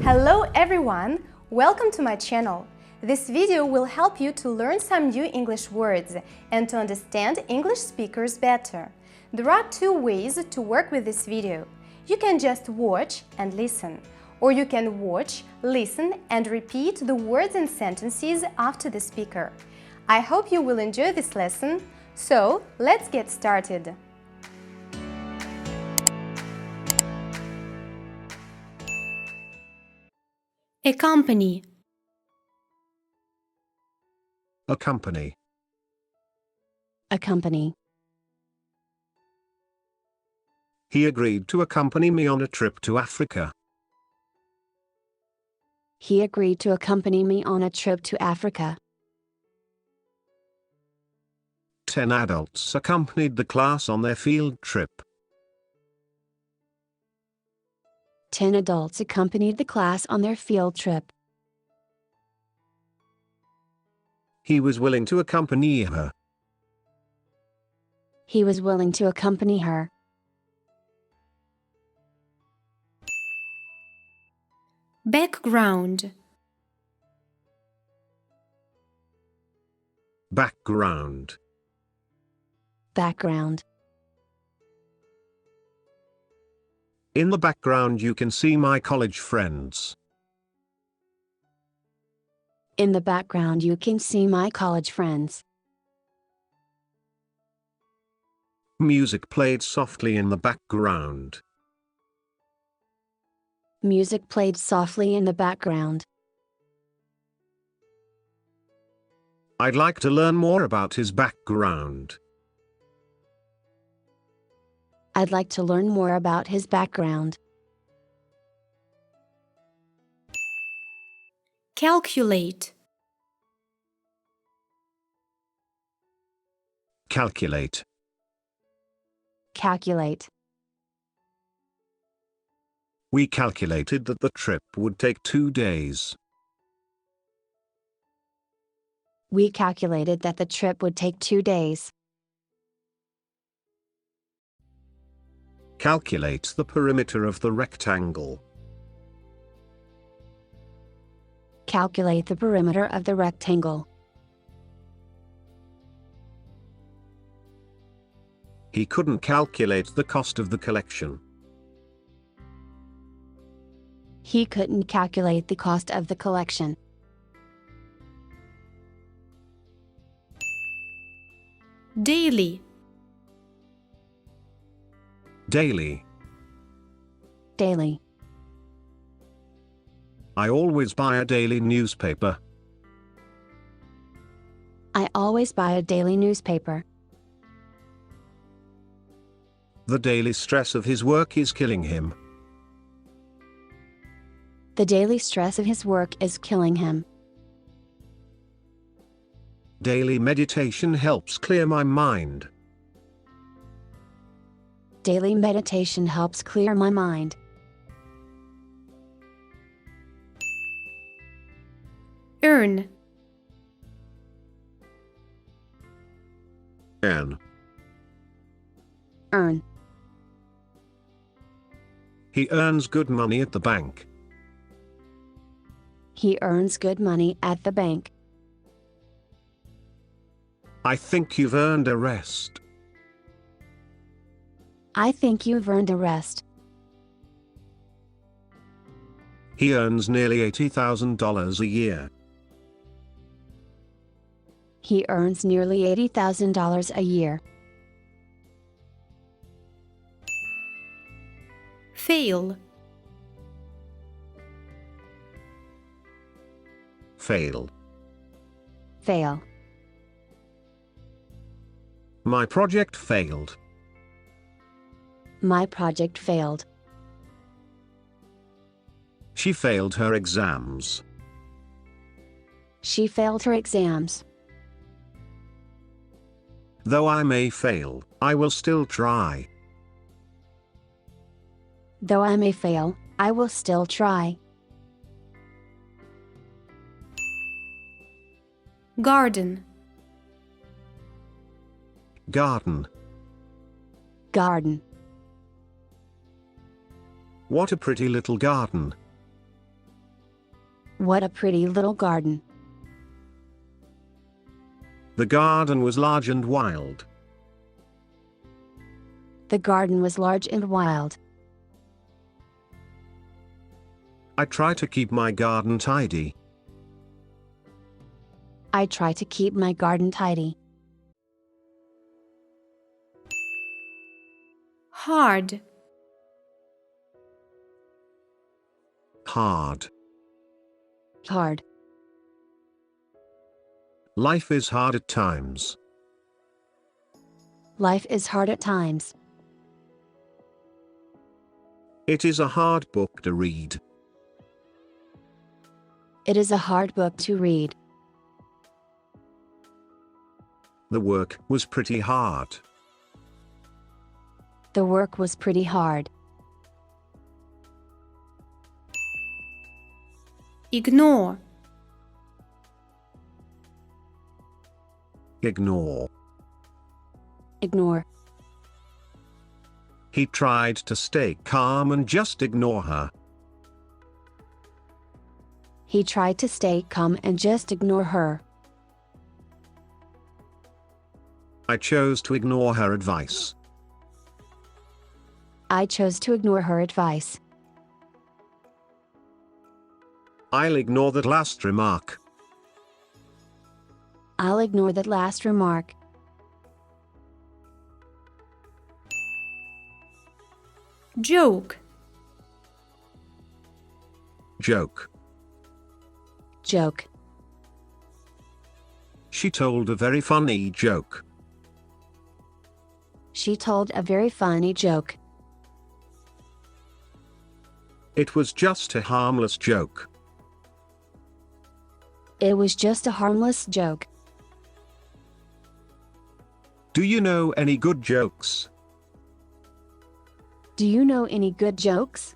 Hello everyone! Welcome to my channel. This video will help you to learn some new English words and to understand English speakers better. There are two ways to work with this video. You can just watch and listen, or you can watch, listen and repeat the words and sentences after the speaker. I hope you will enjoy this lesson, so let's get started. Accompany. Accompany. Accompany. He agreed to accompany me on a trip to Africa. He agreed to accompany me on a trip to Africa. 10 adults accompanied the class on their field trip. 10 adults accompanied the class on their field trip. He was willing to accompany her. He was willing to accompany her. Background. Background. Background. In the background you can see my college friends. In the background you can see my college friends. Music played softly in the background. Music played softly in the background. I'd like to learn more about his background. I'd like to learn more about his background. Calculate. Calculate. Calculate. We calculated that the trip would take 2 days. We calculated that the trip would take 2 days. Calculate the perimeter of the rectangle. Calculate the perimeter of the rectangle. He couldn't calculate the cost of the collection. He couldn't calculate the cost of the collection. Daily. Daily. Daily. I always buy a daily newspaper. I always buy a daily newspaper. The daily stress of his work is killing him. The daily stress of his work is killing him. Daily meditation helps clear my mind. Daily meditation helps clear my mind. Earn. Earn. Earn. He earns good money at the bank. He earns good money at the bank. I think you've earned a rest. I think you've earned a rest. He earns nearly $80,000 a year. He earns nearly $80,000 a year. Fail. Fail. Fail. My project failed. My project failed. She failed her exams. She failed her exams. Though I may fail, I will still try. Though I may fail, I will still try. Garden. Garden. Garden. What a pretty little garden. What a pretty little garden. The garden was large and wild. The garden was large and wild. I try to keep my garden tidy. I try to keep my garden tidy. Hard. Hard. Hard. Life is hard at times. Life is hard at times. It is a hard book to read. It is a hard book to read. The work was pretty hard. The work was pretty hard. Ignore. Ignore. Ignore. He tried to stay calm and just ignore her. He tried to stay calm and just ignore her. I chose to ignore her advice. I chose to ignore her advice. I'll ignore that last remark. I'll ignore that last remark. Joke. Joke. Joke. She told a very funny joke. She told a very funny joke. It was just a harmless joke. It was just a harmless joke. Do you know any good jokes? Do you know any good jokes?